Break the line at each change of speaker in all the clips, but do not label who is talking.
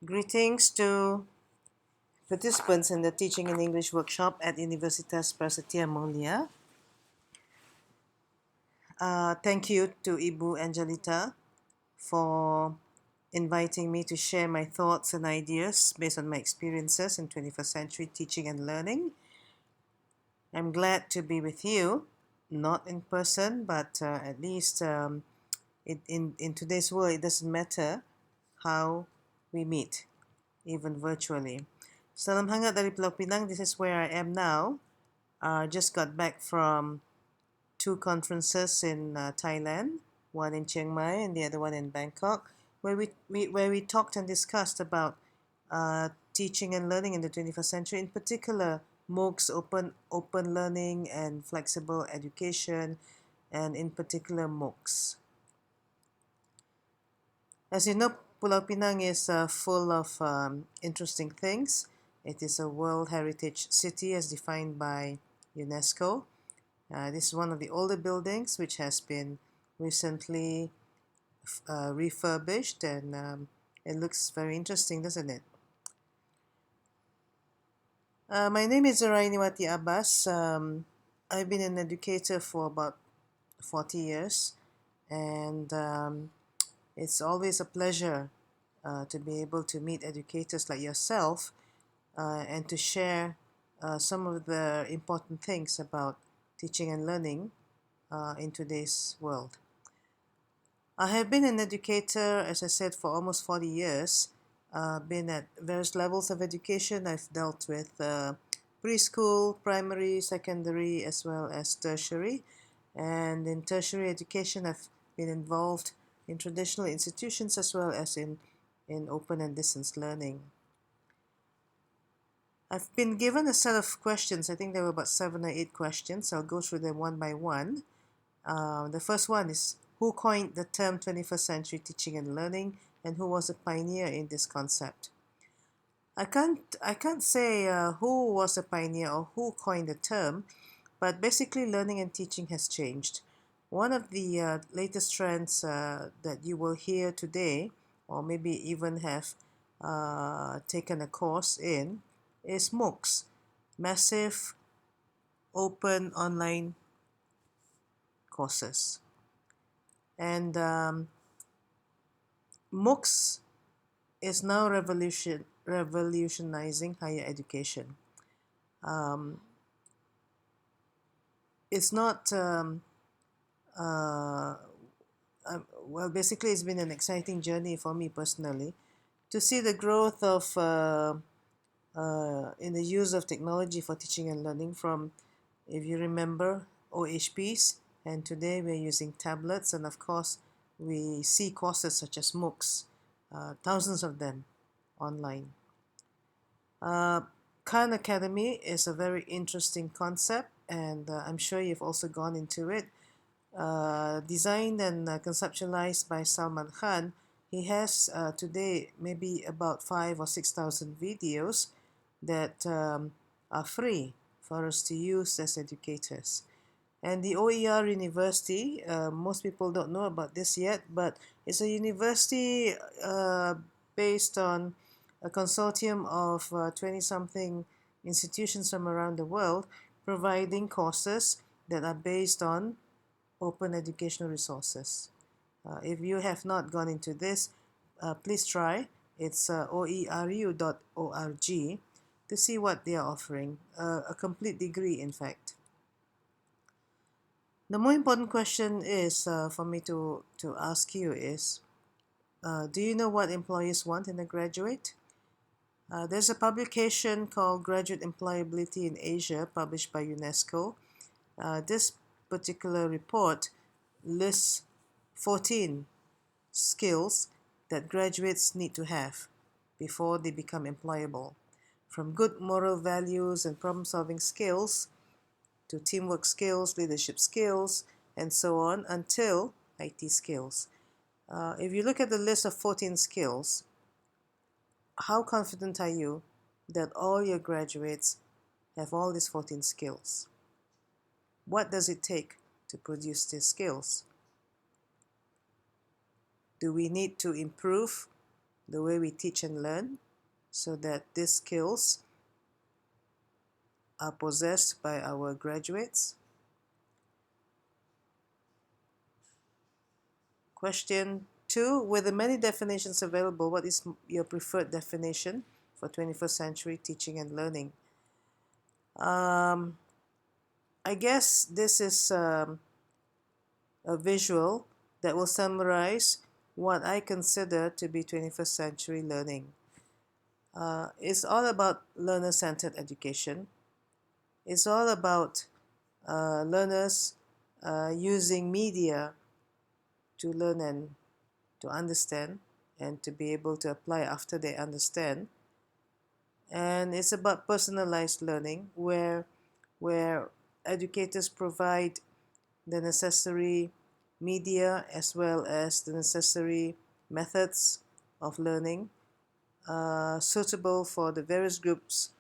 Greetings to participants in the Teaching in English workshop at Universitas Prasetiya, Mulya. Thank you to Ibu Angelita for inviting me to share my thoughts and ideas based on my experiences in 21st century teaching and learning. I'm glad to be with you, not in person, but at least in today's world, it doesn't matter how we meet, even virtually. Salam hangat dari Pulau Pinang. This is where I am now. Just got back from two conferences in Thailand, one in Chiang Mai and the other one in Bangkok, where we talked and discussed about teaching and learning in the 21st century, in particular MOOCs, open learning and flexible education, and in particular MOOCs. As you know, Pulau Pinang is full of interesting things. It is a World Heritage City as defined by UNESCO. This is one of the older buildings which has been recently refurbished, and it looks very interesting, doesn't it? My name is Zarainiwati Abbas. I've been an educator for about 40 years, and it's always a pleasure to be able to meet educators like yourself and to share some of the important things about teaching and learning in today's world. I have been an educator, as I said, for almost 40 years. Been at various levels of education. I've dealt with preschool, primary, secondary, as well as tertiary. And in tertiary education, I've been involved in traditional institutions as well as in open and distance learning. I've been given a set of questions. I think there were about 7 or 8 questions. I'll go through them one by one. The first one is, who coined the term 21st century teaching and learning, and who was a pioneer in this concept? I can't say who was a pioneer or who coined the term, but basically learning and teaching has changed. One of the latest trends that you will hear today, or maybe even have taken a course in, is MOOCs, massive open online courses. And MOOCs is now revolutionizing higher education. It's not, well, basically it's been an exciting journey for me personally to see the growth of in the use of technology for teaching and learning from, if you remember, OHPs, and today we're using tablets, and of course we see courses such as MOOCs, thousands of them online. Khan Academy is a very interesting concept, and I'm sure you've also gone into it. Designed and conceptualized by Salman Khan, he has today maybe about 5,000 or 6,000 videos that are free for us to use as educators. And the OER University, most people don't know about this yet, but it's a university based on a consortium of 20-something institutions from around the world, providing courses that are based on open educational resources. If you have not gone into this, please try. It's oeru.org to see what they are offering, a complete degree, in fact. The more important question is for me to ask you is, do you know what employers want in a graduate? There's a publication called Graduate Employability in Asia, published by UNESCO. This particular report lists 14 skills that graduates need to have before they become employable, from good moral values and problem-solving skills to teamwork skills, leadership skills, and so on, until IT skills. If you look at the list of 14 skills, how confident are you that all your graduates have all these 14 skills? What does it take to produce these skills? Do we need to improve the way we teach and learn, so that these skills are possessed by our graduates. Question 2, with the many definitions available, what is your preferred definition for 21st century teaching and learning? I guess this is a visual that will summarize what I consider to be 21st century learning. It's all about learner-centered education. It's all about learners using media to learn and to understand and to be able to apply after they understand. And it's about personalized learning where educators provide the necessary media as well as the necessary methods of learning suitable for the various groups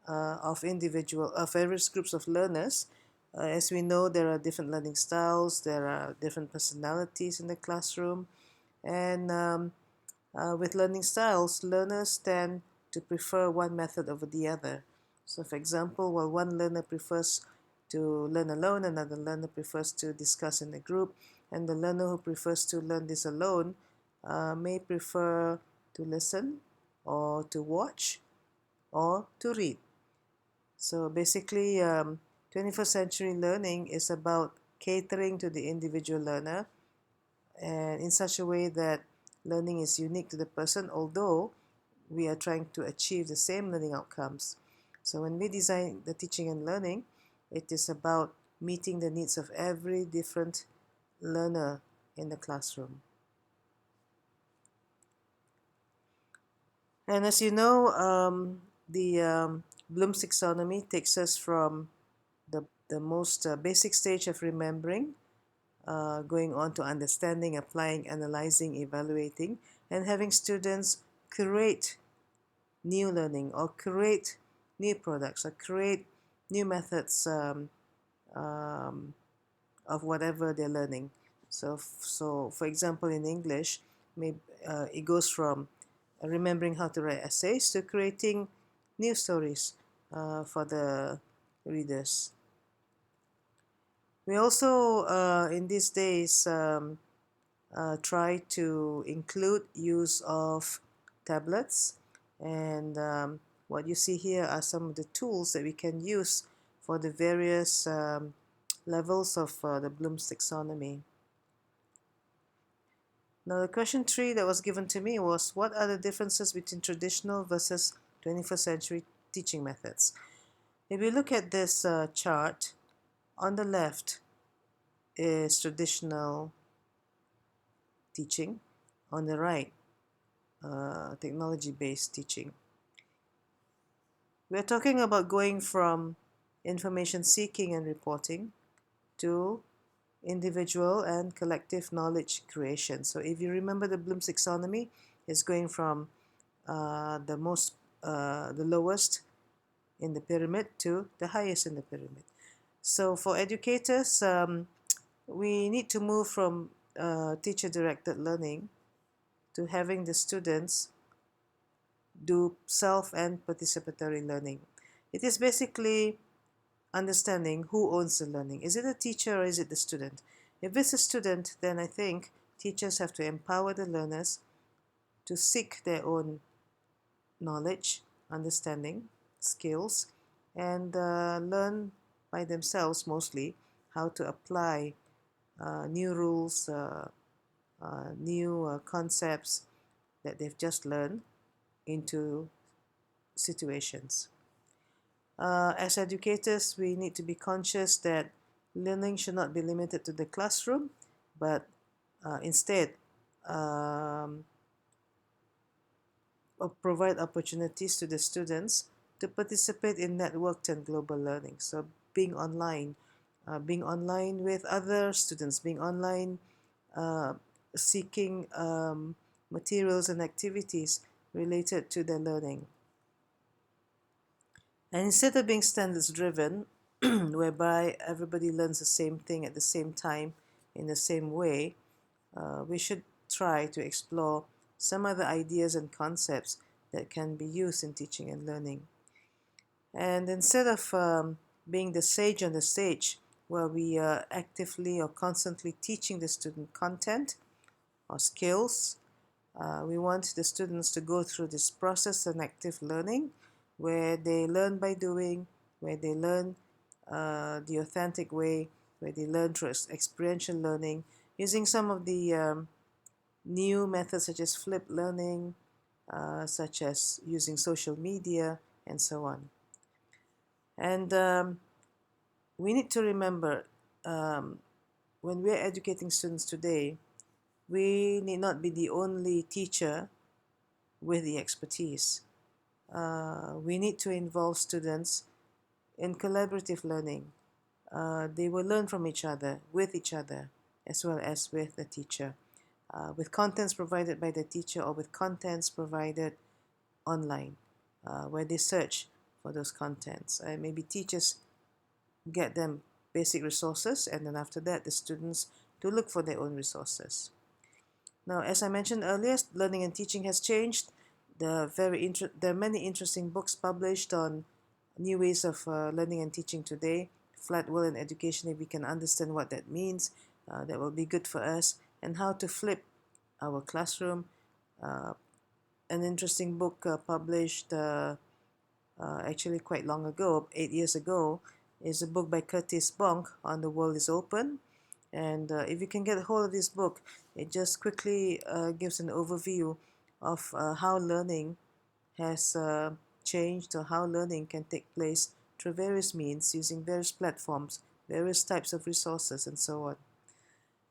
various groups of learners. As we know, there are different learning styles, there are different personalities in the classroom, and with learning styles, learners tend to prefer one method over the other. So, for example, while one learner prefers to learn alone, another learner prefers to discuss in a group, and the learner who prefers to learn this alone may prefer to listen or to watch or to read. So basically, 21st century learning is about catering to the individual learner and in such a way that learning is unique to the person, although we are trying to achieve the same learning outcomes. So when we design the teaching and learning, it is about meeting the needs of every different learner in the classroom. And as you know, the Bloom's taxonomy takes us from the most basic stage of remembering, going on to understanding, applying, analyzing, evaluating, and having students create new learning or create new products or create new methods of whatever they're learning. So for example, in English, it goes from remembering how to write essays to creating new stories for the readers. We also, in these days, try to include use of tablets, and what you see here are some of the tools that we can use for the various levels of the Bloom's taxonomy. Now the question 3 that was given to me was, what are the differences between traditional versus 21st century teaching methods? If you look at this chart, on the left is traditional teaching, on the right technology-based teaching. We're talking about going from information seeking and reporting to individual and collective knowledge creation. So if you remember the Bloom's taxonomy, it's going from the lowest in the pyramid to the highest in the pyramid. So for educators, we need to move from teacher-directed learning to having the students do self and participatory learning. It is basically understanding who owns the learning. Is it the teacher or is it the student? If it's a student, then I think teachers have to empower the learners to seek their own knowledge, understanding, skills, and learn by themselves mostly how to apply new rules, new concepts that they've just learned into situations. As educators, we need to be conscious that learning should not be limited to the classroom, but instead provide opportunities to the students to participate in networked and global learning. So being online with other students, being online, seeking materials and activities related to their learning. And instead of being standards driven, whereby everybody learns the same thing at the same time in the same way, we should try to explore some other ideas and concepts that can be used in teaching and learning. And instead of being the sage on the stage, where we are actively or constantly teaching the student content or skills, we want the students to go through this process and active learning, where they learn by doing, where they learn the authentic way, where they learn through experiential learning, using some of the new methods such as flipped learning, such as using social media, and so on. And we need to remember, um, when we're educating students today, we need not be the only teacher with the expertise. We need to involve students in collaborative learning. They will learn from each other, with each other, as well as with the teacher, with contents provided by the teacher or with contents provided online, where they search for those contents. Maybe teachers get them basic resources, and then after that, the students to look for their own resources. Now, as I mentioned earlier, learning and teaching has changed. There are many interesting books published on new ways of learning and teaching today. Flat will in education, if we can understand what that means, that will be good for us, and how to flip our classroom. Uh, an interesting book published actually quite long ago, 8 years ago, is a book by Curtis Bonk on The World is Open. And if you can get a hold of this book, it just quickly gives an overview of how learning has changed, or how learning can take place through various means, using various platforms, various types of resources, and so on.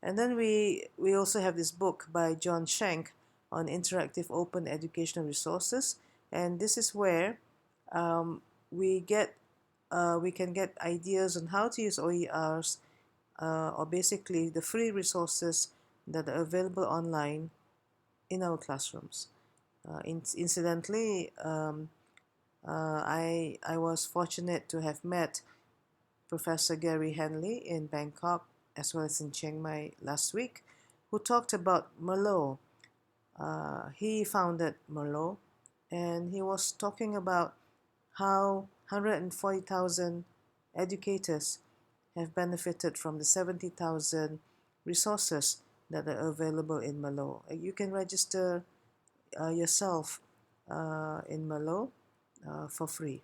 And then we also have this book by John Schenk on interactive open educational resources. And this is where um, we get we can get ideas on how to use OERs, or basically the free resources that are available online in our classrooms. Incidentally, I was fortunate to have met Professor Gary Henley in Bangkok as well as in Chiang Mai last week, who talked about Merlot. He founded Merlot, and he was talking about how 140,000 educators have benefited from the 70,000 resources that are available in Merlot. You can register yourself in Merlot for free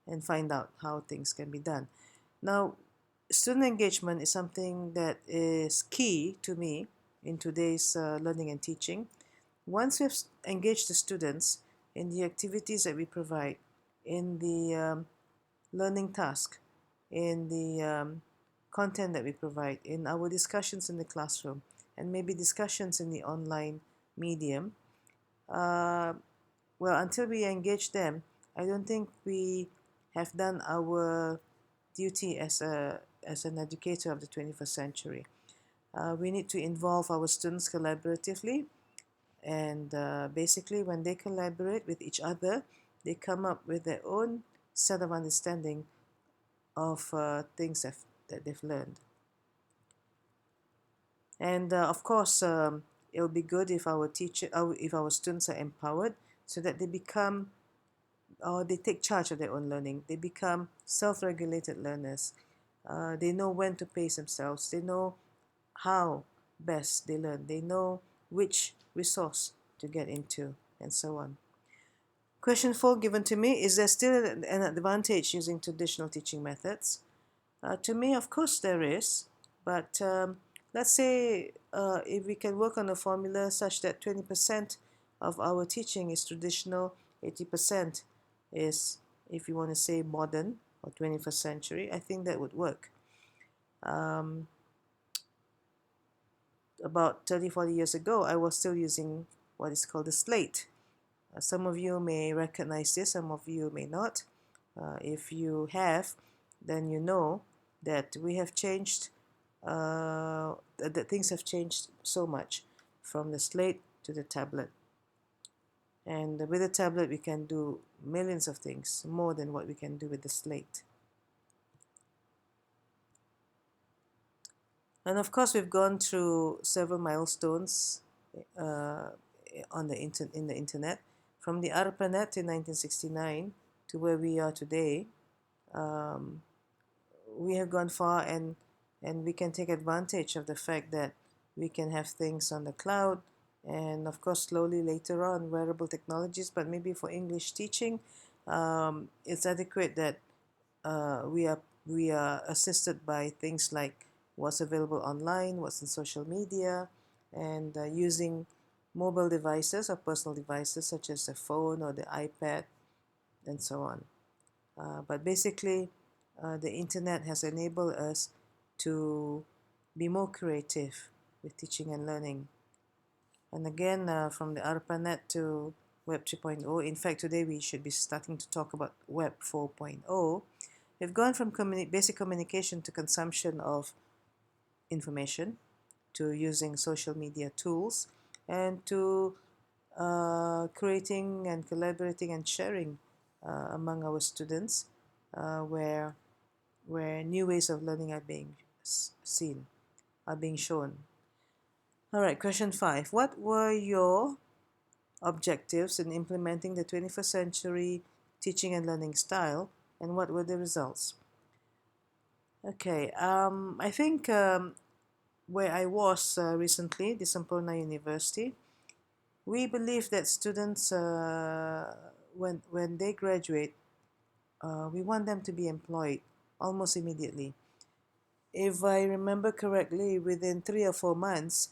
and find out how things can be done. Now, student engagement is something that is key to me in today's learning and teaching. Once we've engaged the students in the activities that we provide, in the learning task, in the content that we provide, in our discussions in the classroom, and maybe discussions in the online medium, uh, well, until we engage them, I don't think we have done our duty as an educator of the 21st century. We need to involve our students collaboratively, and basically when they collaborate with each other, they come up with their own set of understanding of things that they've learned. And of course, it'll be good if if our students are empowered, so that they become, or they take charge of their own learning. They become self-regulated learners. They know when to pace themselves. They know how best they learn. They know which resource to get into, and so on. Question 4 given to me: is there still an advantage using traditional teaching methods? To me, of course, there is. But let's say if we can work on a formula such that 20% of our teaching is traditional, 80% is, if you want to say, modern or 21st century, I think that would work. Um, about 30, 40 years ago, I was still using what is called a slate. Some of you may recognize this, some of you may not. If you have, then you know that we have changed, that things have changed so much from the slate to the tablet. And with the tablet, we can do millions of things, more than what we can do with the slate. And of course, we've gone through several milestones uh, in the internet. From the ARPANET in 1969 to where we are today, um, we have gone far, and we can take advantage of the fact that we can have things on the cloud, and of course slowly later on wearable technologies. But maybe for English teaching, it's adequate that we are assisted by things like what's available online, what's in social media, and using mobile devices or personal devices such as the phone or the iPad and so on. But basically, the internet has enabled us to be more creative with teaching and learning. And again, from the ARPANET to Web 3.0, in fact, today we should be starting to talk about Web 4.0. We've gone from basic communication to consumption of information, to using social media tools, and to creating and collaborating and sharing among our students, where new ways of learning are being seen, are being shown. All right, question 5. What were your objectives in implementing the 21st century teaching and learning style, and what were the results? Okay, I think where I was recently, the Sampurna University, we believe that students, when they graduate, we want them to be employed almost immediately. If I remember correctly, within 3 or 4 months,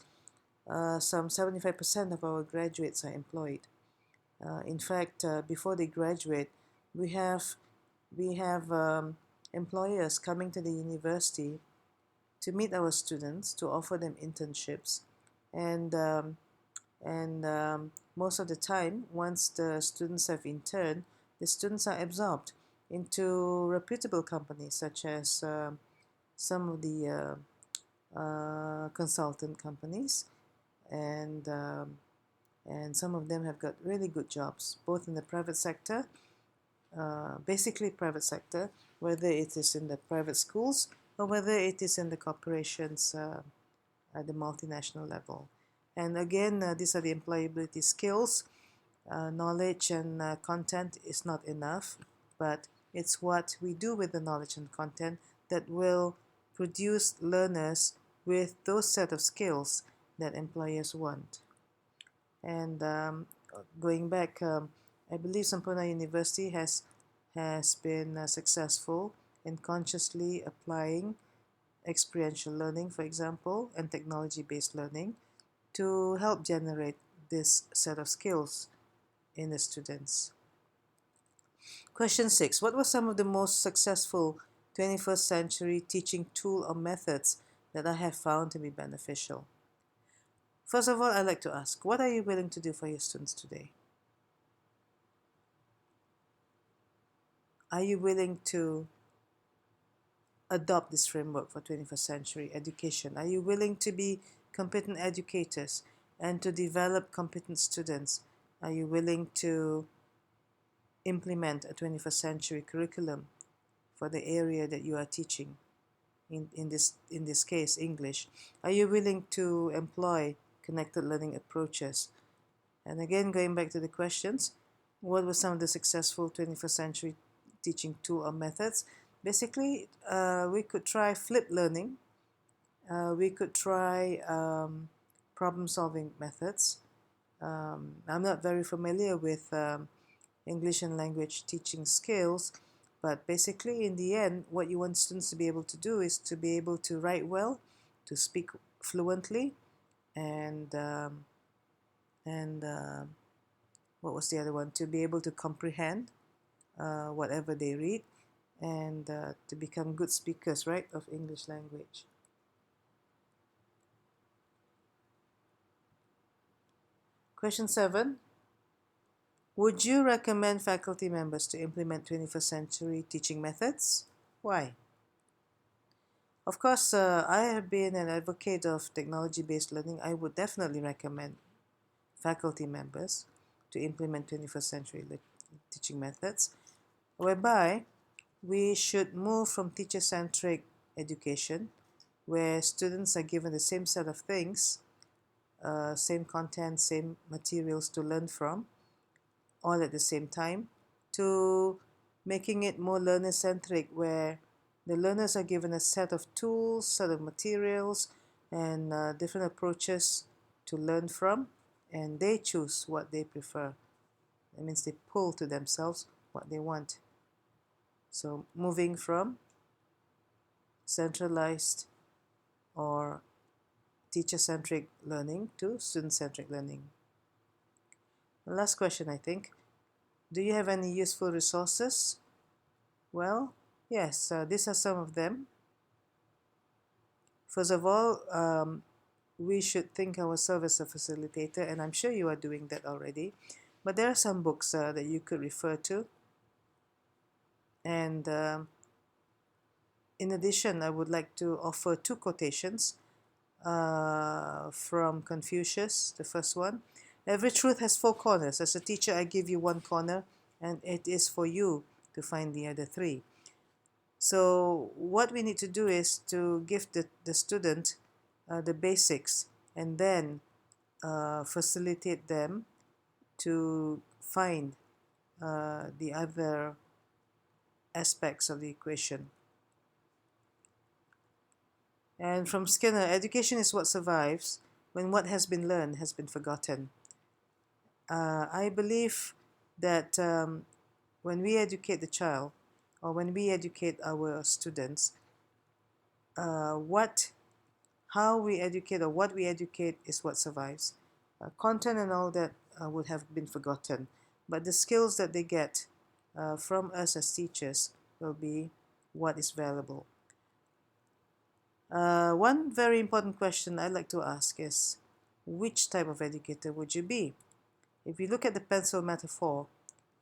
some 75% of our graduates are employed. In fact, before they graduate, we have employers coming to the university to meet our students, to offer them internships, and most of the time, once the students have interned, the students are absorbed into reputable companies such as some of the consultant companies, and some of them have got really good jobs, both in the private sector, basically private sector, whether it is in the private schools or whether it is in the corporations at the multinational level. And again, these are the employability skills. Knowledge and content is not enough, but it's what we do with the knowledge and content that will produce learners with those set of skills that employers want. And going back, I believe Sampurna University has been successful in consciously applying experiential learning, for example, and technology-based learning to help generate this set of skills in the students. Question 6. What were some of the most successful 21st century teaching tool or methods that I have found to be beneficial? First of all, I'd like to ask, what are you willing to do for your students today? Are you willing to adopt this framework for 21st century education? Are you willing to be competent educators and to develop competent students? Are you willing to implement a 21st century curriculum for the area that you are teaching? In this case, English. Are you willing to employ connected learning approaches? And again, going back to the questions, what were some of the successful 21st century teaching tool or methods? Basically, we could try flipped learning. We could try problem-solving methods. I'm not very familiar with English and language teaching skills, but basically, in the end, what you want students to be able to do is to be able to write well, to speak fluently, and what was the other one? To be able to comprehend whatever they read, and to become good speakers, right, of English language. Question 7. Would you recommend faculty members to implement 21st century teaching methods? Why? Of course, I have been an advocate of technology-based learning. I would definitely recommend faculty members to implement 21st century teaching methods, whereby we should move from teacher-centric education, where students are given the same set of things same content, same materials to learn from, all at the same time, to making it more learner-centric, where the learners are given a set of tools, set of materials, and different approaches to learn from, and they choose what they prefer. That means they pull to themselves what they want. So moving from centralized or teacher-centric learning to student-centric learning. The last question, I think. Do you have any useful resources? Well, yes, these are some of them. First of all, we should think ourselves as a facilitator, and I'm sure you are doing that already. But there are some books that you could refer to. And in addition, I would like to offer two quotations from Confucius, the first one. Every truth has four corners. As a teacher, I give you one corner, and it is for you to find the other three. So what we need to do is to give the student the basics, and then facilitate them to find the other aspects of the equation. And from Skinner, education is what survives when what has been learned has been forgotten. I believe that when we educate the child, or when we educate our students, how we educate or what we educate is what survives. Content and all that would have been forgotten, but the skills that they get from us as teachers will be what is valuable. One very important question I'd like to ask is, which type of educator would you be? If you look at the pencil metaphor,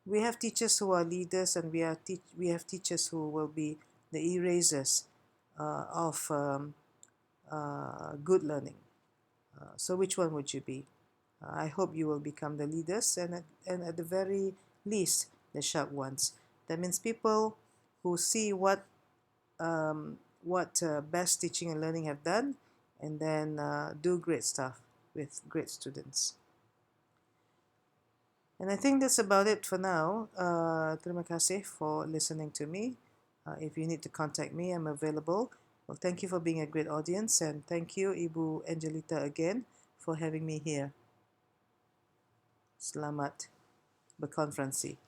we have teachers who are leaders, and we have teachers who will be the erasers of good learning. So which one would you be? I hope you will become the leaders, and at the very least, the sharp ones. That means people who see what best teaching and learning have done, and then do great stuff with great students. And I think that's about it for now. Terima kasih for listening to me. If you need to contact me, I'm available. Well, thank you for being a great audience, and thank you, Ibu Angelita, again for having me here. Selamat berkonferensi.